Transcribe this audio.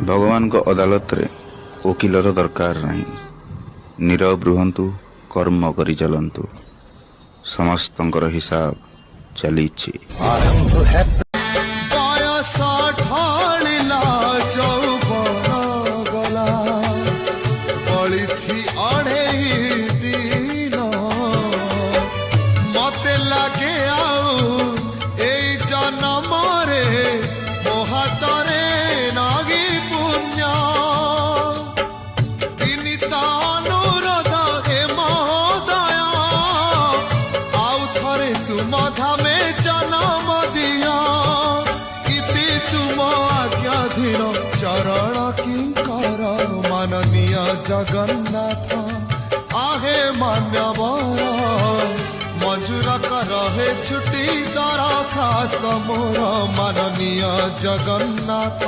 भगवान को अदालत रे वकिलर दरकार नहीं। नीरव रुहंतु, कर्म करी चलंतु, समस्तंकर हिसाब चलीछि। बयस ढालिला चौबन गला, बलिछि अढ़ेई दिन, मते लागे आउ एई जन्मरे मो हातरे नागी पुण्य। विनीत अनुरोध ए महोदया, आउ थरे तुम धामे जन्म दिया, इति तुम आज्ञाधीन चरण किंकर। माननीय जगन्नाथ आहे मान्यवर, मंजूर कर हे छुट्टी दरखास्त मोर। माननीय जगन्नाथ